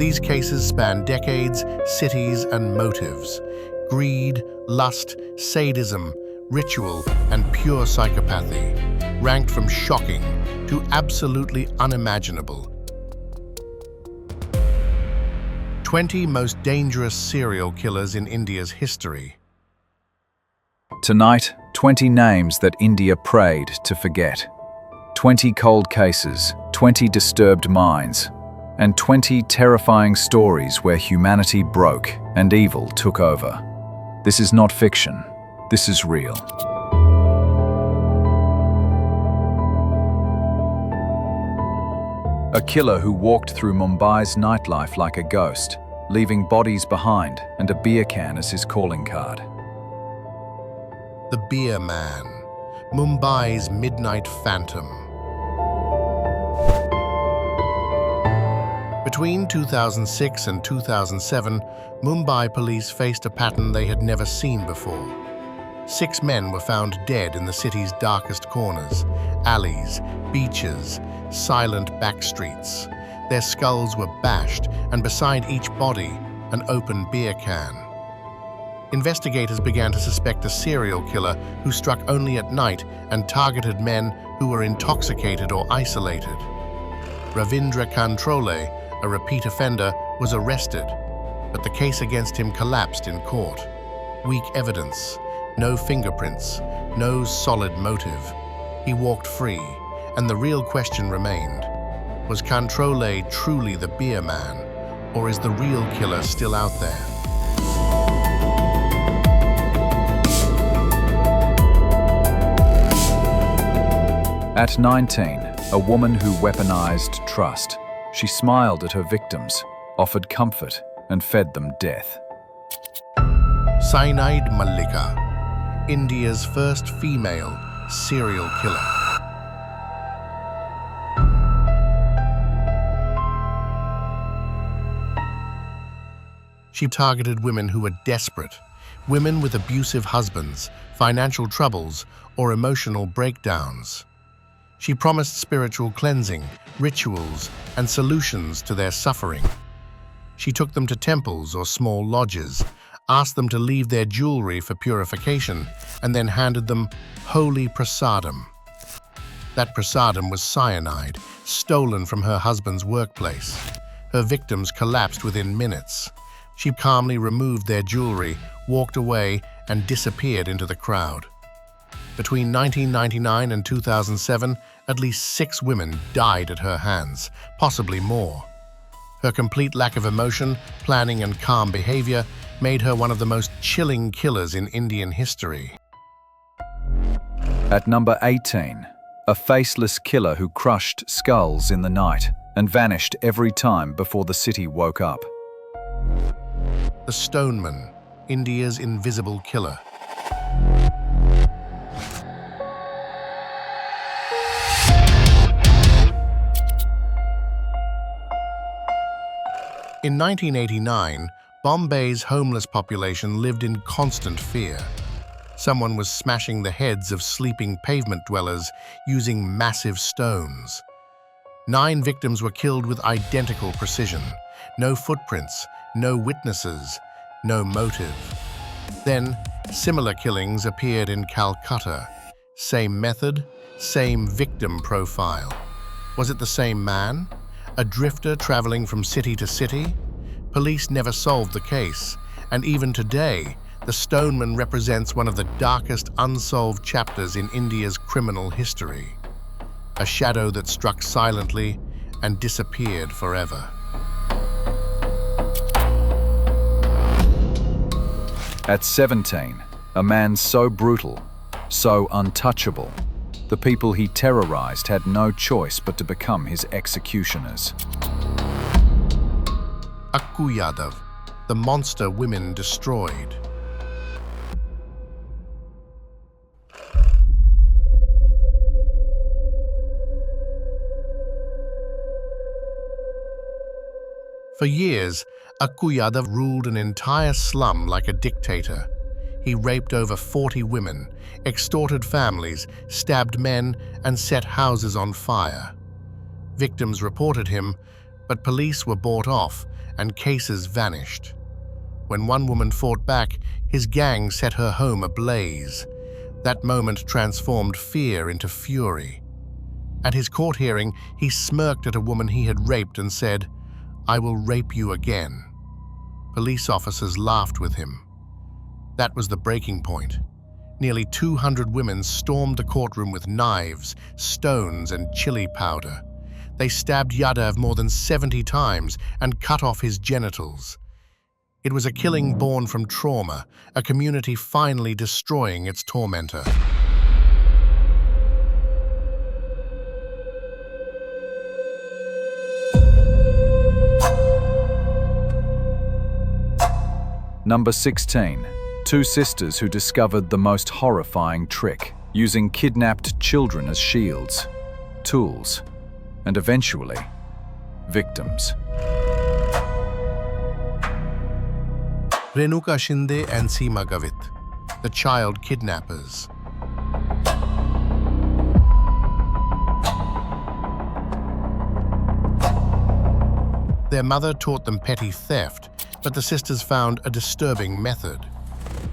These cases span decades, cities, and motives. Greed, lust, sadism, ritual, and pure psychopathy, ranked from shocking to absolutely unimaginable. 20 most dangerous serial killers in India's history. Tonight, 20 names that India prayed to forget. 20 cold cases, 20 disturbed minds, and 20 terrifying stories where humanity broke and evil took over. This is not fiction. This is real. A killer who walked through Mumbai's nightlife like a ghost, leaving bodies behind and a beer can as his calling card. The Beer Man, Mumbai's midnight phantom. Between 2006 and 2007, Mumbai police faced a pattern they had never seen before. 6 men were found dead in the city's darkest corners, alleys, beaches, silent back streets. Their skulls were bashed, and beside each body, an open beer can. Investigators began to suspect a serial killer who struck only at night and targeted men who were intoxicated or isolated. Ravindra Kantrole, a repeat offender, was arrested, but the case against him collapsed in court. Weak evidence, no fingerprints, no solid motive. He walked free, and the real question remained: was Kantrole truly the Beer Man, or is the real killer still out there? At 19, a woman who weaponized trust. She smiled at her victims, offered comfort, and fed them death. Cyanide Mallika, India's first female serial killer. She targeted women who were desperate, women with abusive husbands, financial troubles, or emotional breakdowns. She promised spiritual cleansing, rituals, and solutions to their suffering. She took them to temples or small lodges, asked them to leave their jewelry for purification, and then handed them holy prasadam. That prasadam was cyanide, stolen from her husband's workplace. Her victims collapsed within minutes. She calmly removed their jewelry, walked away, and disappeared into the crowd. Between 1999 and 2007, at least 6 women died at her hands, possibly more. Her complete lack of emotion, planning, and calm behavior made her one of the most chilling killers in Indian history. At number 18, a faceless killer who crushed skulls in the night and vanished every time before the city woke up. The Stoneman, India's invisible killer. In 1989, Bombay's homeless population lived in constant fear. Someone was smashing the heads of sleeping pavement dwellers using massive stones. 9 victims were killed with identical precision. No footprints, no witnesses, no motive. Then, similar killings appeared in Calcutta. Same method, same victim profile. Was it the same man? A drifter traveling from city to city? Police never solved the case, and even today, the Stoneman represents one of the darkest unsolved chapters in India's criminal history. A shadow that struck silently and disappeared forever. At 17, a man so brutal, so untouchable, the people he terrorized had no choice but to become his executioners. Akku Yadav, the monster women destroyed. For years, Akku Yadav ruled an entire slum like a dictator. He raped over 40 women, extorted families, stabbed men, and set houses on fire. Victims reported him, but police were bought off and cases vanished. When one woman fought back, his gang set her home ablaze. That moment transformed fear into fury. At his court hearing, he smirked at a woman he had raped and said, "I will rape you again." Police officers laughed with him. That was the breaking point. Nearly 200 women stormed the courtroom with knives, stones, and chili powder. They stabbed Yadav more than 70 times and cut off his genitals. It was a killing born from trauma, a community finally destroying its tormentor. Number 16. Two sisters who discovered the most horrifying trick, using kidnapped children as shields, tools, and eventually, victims. Renuka Shinde and Seema Gavit, the child kidnappers. Their mother taught them petty theft, but the sisters found a disturbing method.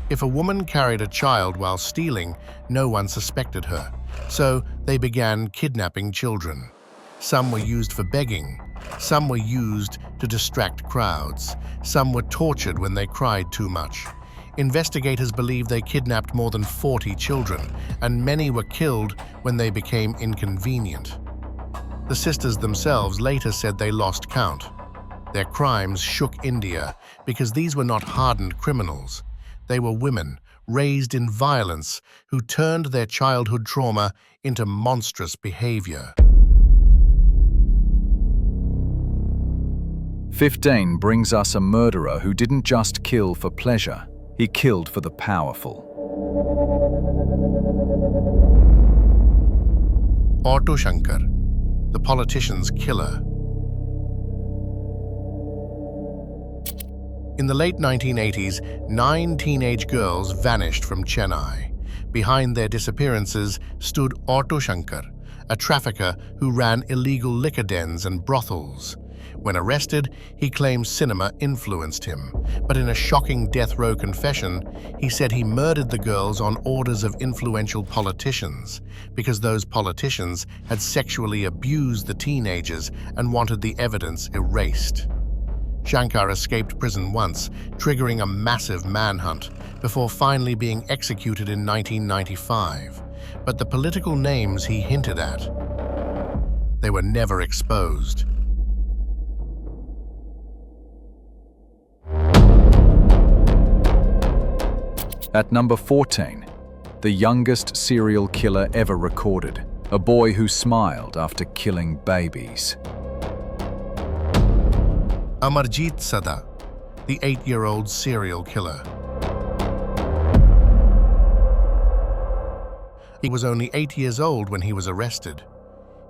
If a woman carried a child while stealing, no one suspected her, so they began kidnapping children. Some were used for begging, some were used to distract crowds, some were tortured when they cried too much. Investigators believe they kidnapped more than 40 children, and many were killed when they became inconvenient. The sisters themselves later said they lost count. Their crimes shook India because these were not hardened criminals. They were women raised in violence who turned their childhood trauma into monstrous behavior. 15 brings us a murderer who didn't just kill for pleasure, he killed for the powerful. Shankar, the politician's killer. In the late 1980s, 9 teenage girls vanished from Chennai. Behind their disappearances stood Shankar, a trafficker who ran illegal liquor dens and brothels. When arrested, he claimed cinema influenced him, but in a shocking death row confession, he said he murdered the girls on orders of influential politicians, because those politicians had sexually abused the teenagers and wanted the evidence erased. Shankar escaped prison once, triggering a massive manhunt, before finally being executed in 1995. But the political names he hinted at, they were never exposed. At number 14, the youngest serial killer ever recorded, a boy who smiled after killing babies. Amarjit Sada, the 8-year-old serial killer. He was only 8 years old when he was arrested.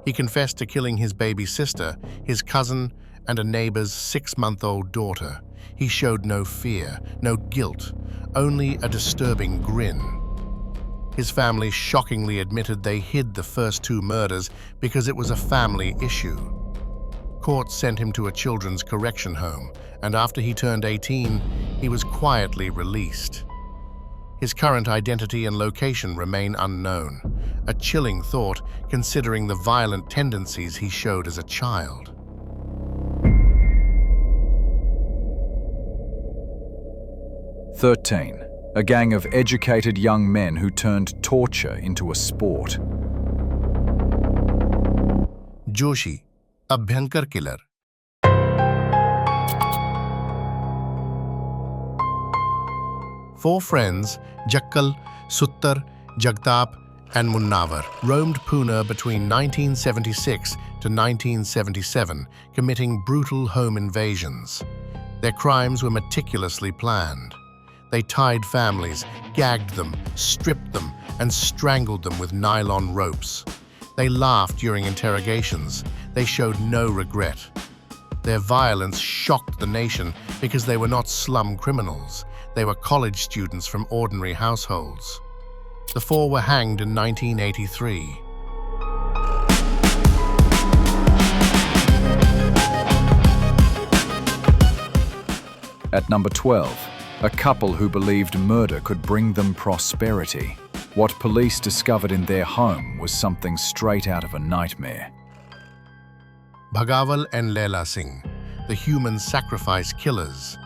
He confessed to killing his baby sister, his cousin, and a neighbor's 6-month-old daughter. He showed no fear, no guilt, only a disturbing grin. His family shockingly admitted they hid the first 2 murders because it was a family issue. Court sent him to a children's correction home, and after he turned 18, he was quietly released. His current identity and location remain unknown, a chilling thought considering the violent tendencies he showed as a child. "13. A gang of educated young men who turned torture into a sport. Joshi Abhyankar killer. Four friends, Jakkal, Suttar, Jagtap, and Munnavar, roamed Pune between 1976 to 1977, committing brutal home invasions. Their crimes were meticulously planned. They tied families, gagged them, stripped them, and strangled them with nylon ropes. They laughed during interrogations. They showed no regret. Their violence shocked the nation because they were not slum criminals. They were college students from ordinary households. The four were hanged in 1983. At number 12, a couple who believed murder could bring them prosperity. What police discovered in their home was something straight out of a nightmare. Bhagaval and Leela Singh, the human sacrifice killers.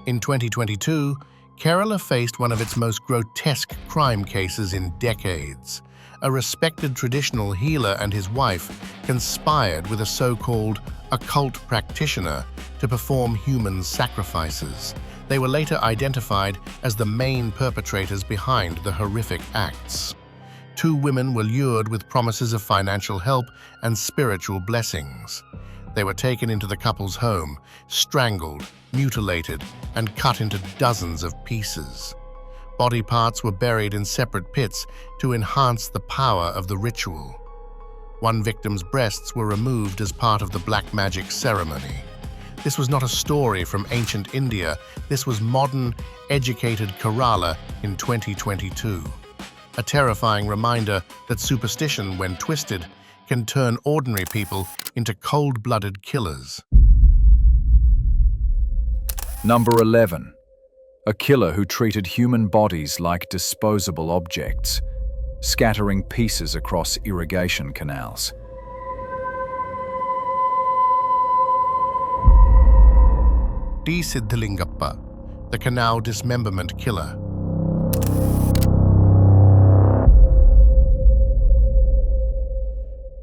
In 2022, Kerala faced one of its most grotesque crime cases in decades. A respected traditional healer and his wife conspired with a so-called occult practitioner to perform human sacrifices. They were later identified as the main perpetrators behind the horrific acts. 2 women were lured with promises of financial help and spiritual blessings. They were taken into the couple's home, strangled, mutilated, and cut into dozens of pieces. Body parts were buried in separate pits to enhance the power of the ritual. One victim's breasts were removed as part of the black magic ceremony. This was not a story from ancient India. This was modern, educated Kerala in 2022. A terrifying reminder that superstition, when twisted, can turn ordinary people into cold-blooded killers. Number 11. A killer who treated human bodies like disposable objects, scattering pieces across irrigation canals. DESIblitz, the Canal dismemberment killer.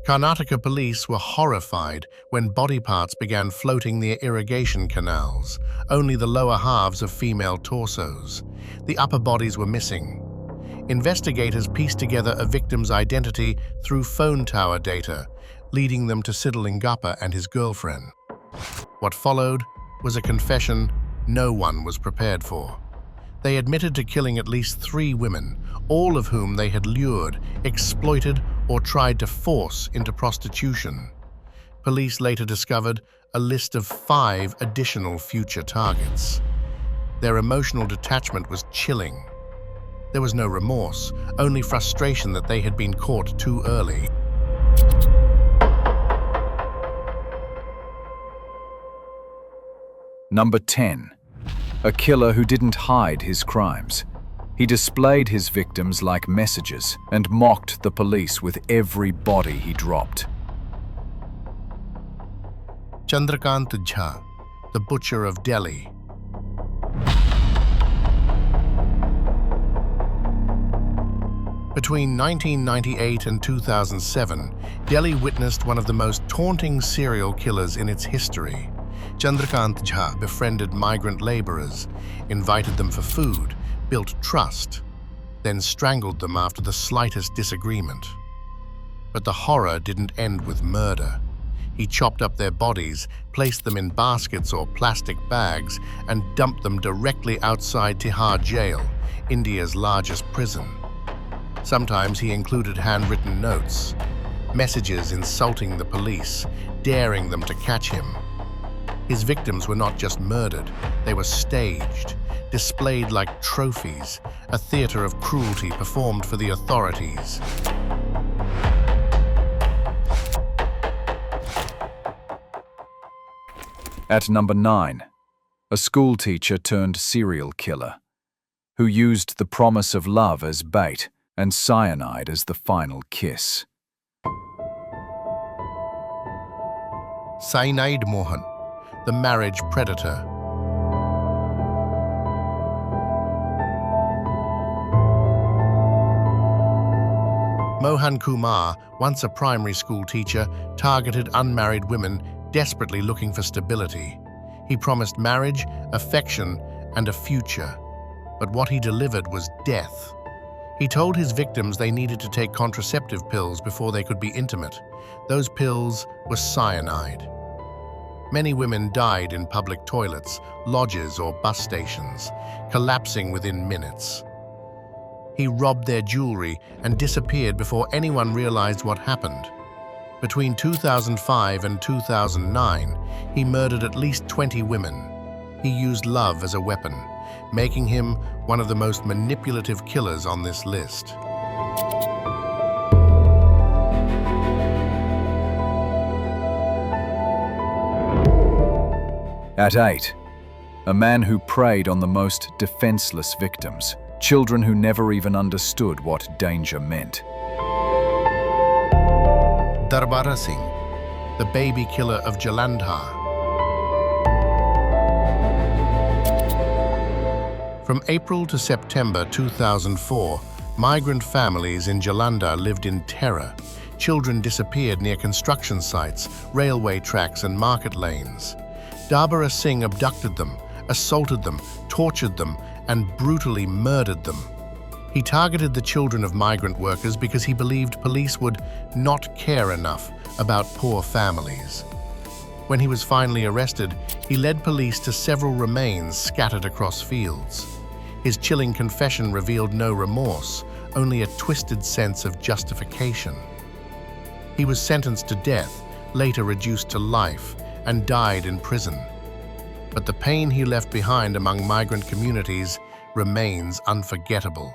Karnataka police were horrified when body parts began floating near irrigation canals, only the lower halves of female torsos. The upper bodies were missing. Investigators pieced together a victim's identity through phone tower data, leading them to Siddhalingappa and his girlfriend. What followed was a confession no one was prepared for. They admitted to killing at least 3 women, all of whom they had lured, exploited, or tried to force into prostitution. Police later discovered a list of 5 additional future targets. Their emotional detachment was chilling. There was no remorse, only frustration that they had been caught too early. Number 10. A killer who didn't hide his crimes. He displayed his victims like messages and mocked the police with every body he dropped. Chandrakant Jha, the butcher of Delhi. Between 1998 and 2007, Delhi witnessed one of the most taunting serial killers in its history. Chandrakant Jha befriended migrant laborers, invited them for food, built trust, then strangled them after the slightest disagreement. But the horror didn't end with murder. He chopped up their bodies, placed them in baskets or plastic bags, and dumped them directly outside Tihar jail, India's largest prison. Sometimes he included handwritten notes, messages insulting the police, daring them to catch him. His victims were not just murdered, they were staged, displayed like trophies, a theater of cruelty performed for the authorities. At number 9, a schoolteacher turned serial killer, who used the promise of love as bait and cyanide as the final kiss. Cyanide Mohan, the marriage predator. Mohan Kumar, once a primary school teacher, targeted unmarried women desperately looking for stability. He promised marriage, affection, and a future. But what he delivered was death. He told his victims they needed to take contraceptive pills before they could be intimate. Those pills were cyanide. Many women died in public toilets, lodges, or bus stations, collapsing within minutes. He robbed their jewelry and disappeared before anyone realized what happened. Between 2005 and 2009, he murdered at least 20 women. He used love as a weapon, making him one of the most manipulative killers on this list. At 8, a man who preyed on the most defenseless victims, children who never even understood what danger meant. Darbara Singh, the baby killer of Jalandhar. From April to September 2004, migrant families in Jalandhar lived in terror. Children disappeared near construction sites, railway tracks and market lanes. Darbara Singh abducted them, assaulted them, tortured them, and brutally murdered them. He targeted the children of migrant workers because he believed police would not care enough about poor families. When he was finally arrested, he led police to several remains scattered across fields. His chilling confession revealed no remorse, only a twisted sense of justification. He was sentenced to death, later reduced to life, and died in prison. But the pain he left behind among migrant communities remains unforgettable.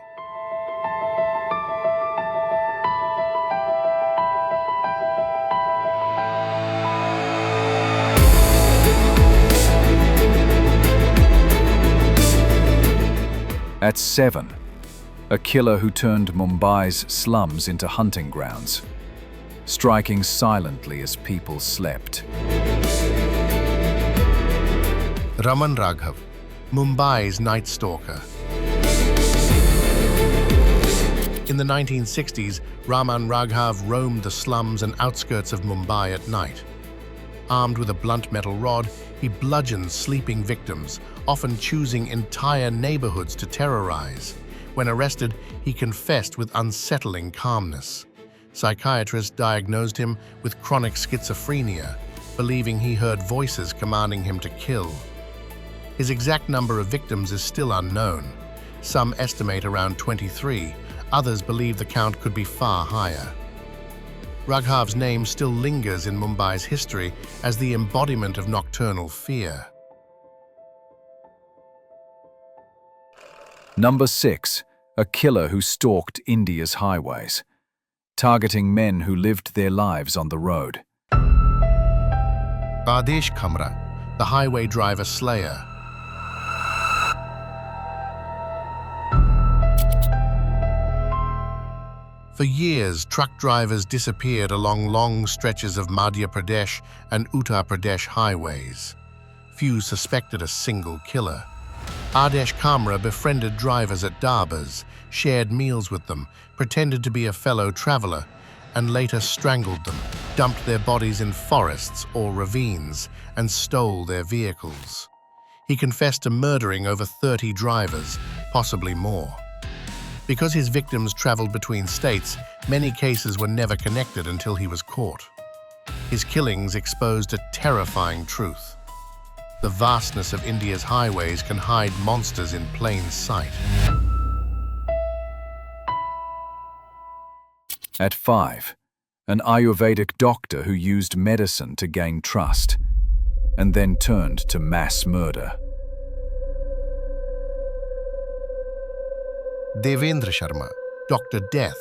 At 7, a killer who turned Mumbai's slums into hunting grounds, striking silently as people slept. Raman Raghav, Mumbai's night stalker. In the 1960s, Raman Raghav roamed the slums and outskirts of Mumbai at night. Armed with a blunt metal rod, he bludgeoned sleeping victims, often choosing entire neighborhoods to terrorize. When arrested, he confessed with unsettling calmness. Psychiatrists diagnosed him with chronic schizophrenia, believing he heard voices commanding him to kill. His exact number of victims is still unknown. Some estimate around 23, others believe the count could be far higher. Raghav's name still lingers in Mumbai's history as the embodiment of nocturnal fear. Number 6, a killer who stalked India's highways, targeting men who lived their lives on the road. Adesh Khamra, the highway driver slayer. For years, truck drivers disappeared along long stretches of Madhya Pradesh and Uttar Pradesh highways. Few suspected a single killer. Adesh Khamra befriended drivers at dharbas, shared meals with them, pretended to be a fellow traveler, and later strangled them, dumped their bodies in forests or ravines, and stole their vehicles. He confessed to murdering over 30 drivers, possibly more. Because his victims traveled between states, many cases were never connected until he was caught. His killings exposed a terrifying truth. The vastness of India's highways can hide monsters in plain sight. At 5, an Ayurvedic doctor who used medicine to gain trust, and then turned to mass murder. Devendra Sharma, Dr. Death.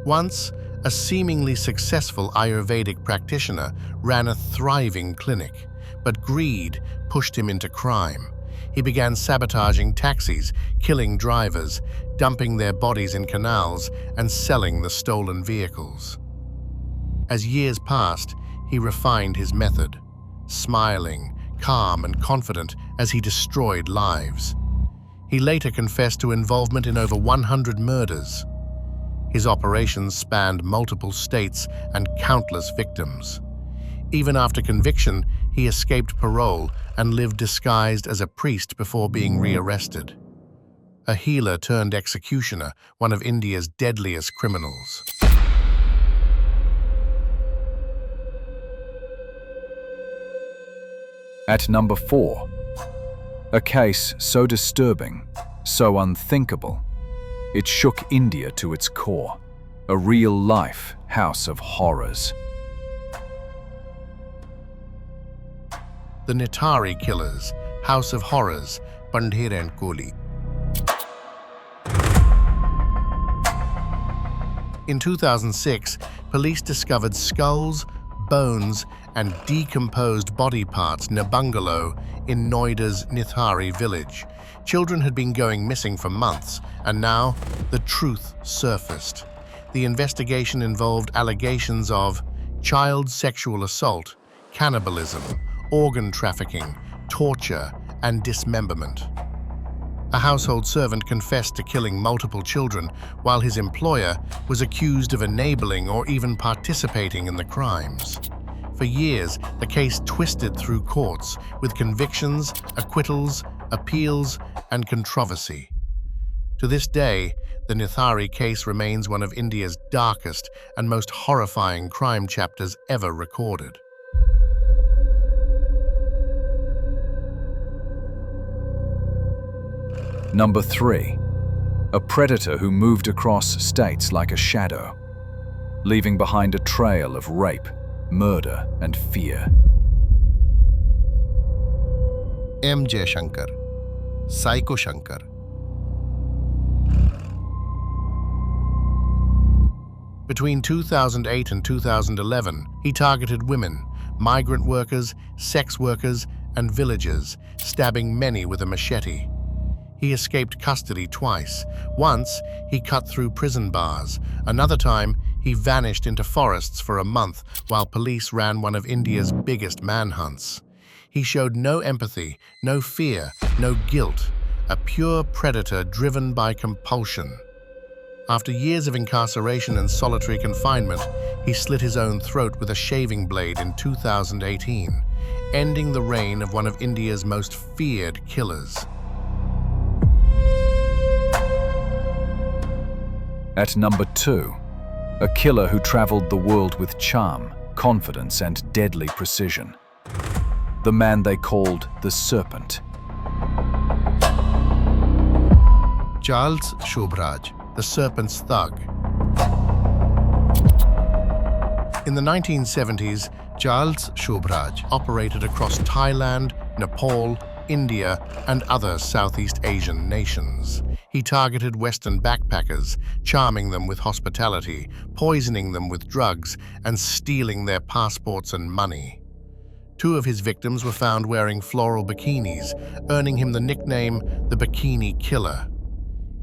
Once, a seemingly successful Ayurvedic practitioner ran a thriving clinic, but greed pushed him into crime. He began sabotaging taxis, killing drivers, dumping their bodies in canals, and selling the stolen vehicles. As years passed, he refined his method, smiling, calm and confident as he destroyed lives. He later confessed to involvement in over 100 murders. His operations spanned multiple states and countless victims. Even after conviction, he escaped parole and lived disguised as a priest before being rearrested. A healer turned executioner, one of India's deadliest criminals. At number 4, a case so disturbing, so unthinkable, it shook India to its core. A real-life house of horrors. The Nithari Killers, House of Horrors, Pandher and Kohli. In 2006, police discovered skulls, bones, and decomposed body parts near a bungalow in Noida's Nithari village. Children had been going missing for months, and now the truth surfaced. The investigation involved allegations of child sexual assault, cannibalism, organ trafficking, torture, and dismemberment. A household servant confessed to killing multiple children, while his employer was accused of enabling or even participating in the crimes. For years, the case twisted through courts, with convictions, acquittals, appeals, and controversy. To this day, the Nithari case remains one of India's darkest and most horrifying crime chapters ever recorded. Number 3. A predator who moved across states like a shadow, leaving behind a trail of rape, murder, and fear. Jaishankar, Psycho Shankar. Between 2008 and 2011, he targeted women, migrant workers, sex workers, and villagers, stabbing many with a machete. He escaped custody twice. Once, he cut through prison bars. Another time, he vanished into forests for a month while police ran one of India's biggest manhunts. He showed no empathy, no fear, no guilt, a pure predator driven by compulsion. After years of incarceration and solitary confinement, he slit his own throat with a shaving blade in 2018, ending the reign of one of India's most feared killers. At number 2, a killer who traveled the world with charm, confidence, and deadly precision. The man they called the Serpent. Charles Sobhraj, the Serpent's thug. In the 1970s, Charles Sobhraj operated across Thailand, Nepal, India, and other Southeast Asian nations. He targeted Western backpackers, charming them with hospitality, poisoning them with drugs, and stealing their passports and money. 2 of his victims were found wearing floral bikinis, earning him the nickname the Bikini Killer.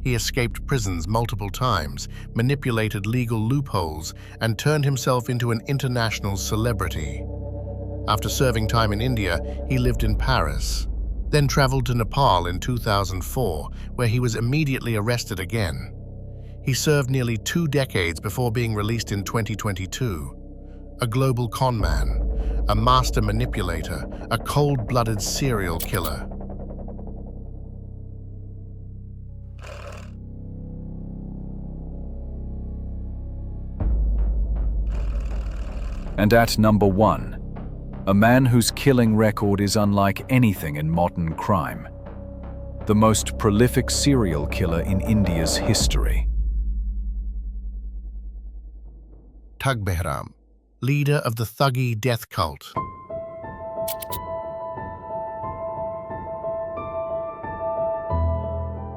He escaped prisons multiple times, manipulated legal loopholes, and turned himself into an international celebrity. After serving time in India, he lived in Paris, then traveled to Nepal in 2004, where he was immediately arrested again. He served nearly 2 decades before being released in 2022. A global conman, a master manipulator, a cold-blooded serial killer. And at number 1, a man whose killing record is unlike anything in modern crime. The most prolific serial killer in India's history. Thug Behram, leader of the Thuggy death cult.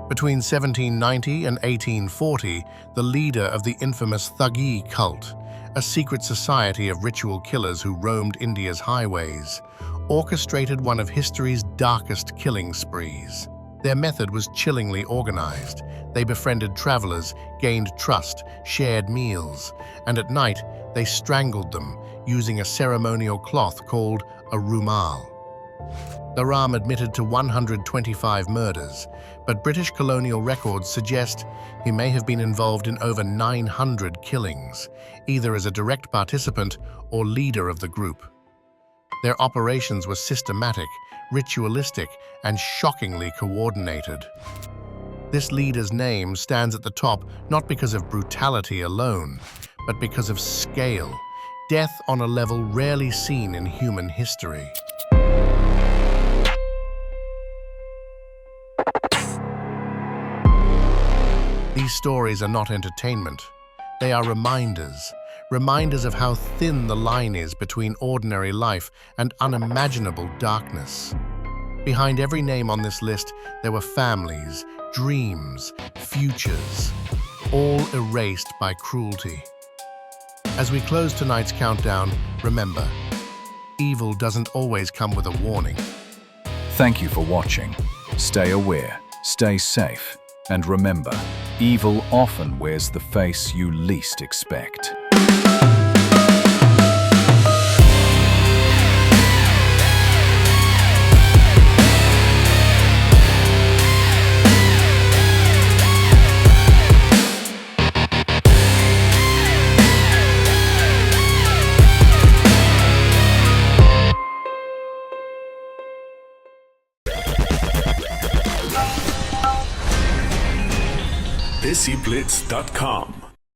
Between 1790 and 1840, the leader of the infamous Thuggy cult, a secret society of ritual killers who roamed India's highways, orchestrated one of history's darkest killing sprees. Their method was chillingly organized. They befriended travelers, gained trust, shared meals, and at night they strangled them using a ceremonial cloth called a rumal. Behram admitted to 125 murders, but British colonial records suggest he may have been involved in over 900 killings, either as a direct participant or leader of the group. Their operations were systematic, ritualistic, and shockingly coordinated. This leader's name stands at the top not because of brutality alone, but because of scale, death on a level rarely seen in human history. These stories are not entertainment. They are reminders of how thin the line is between ordinary life and unimaginable darkness. Behind every name on this list, there were families, dreams, futures. all erased by cruelty. As we close tonight's countdown, remember, evil doesn't always come with a warning. Thank you for watching. Stay aware, stay safe, and remember, evil often wears the face you least expect. DESIblitz.com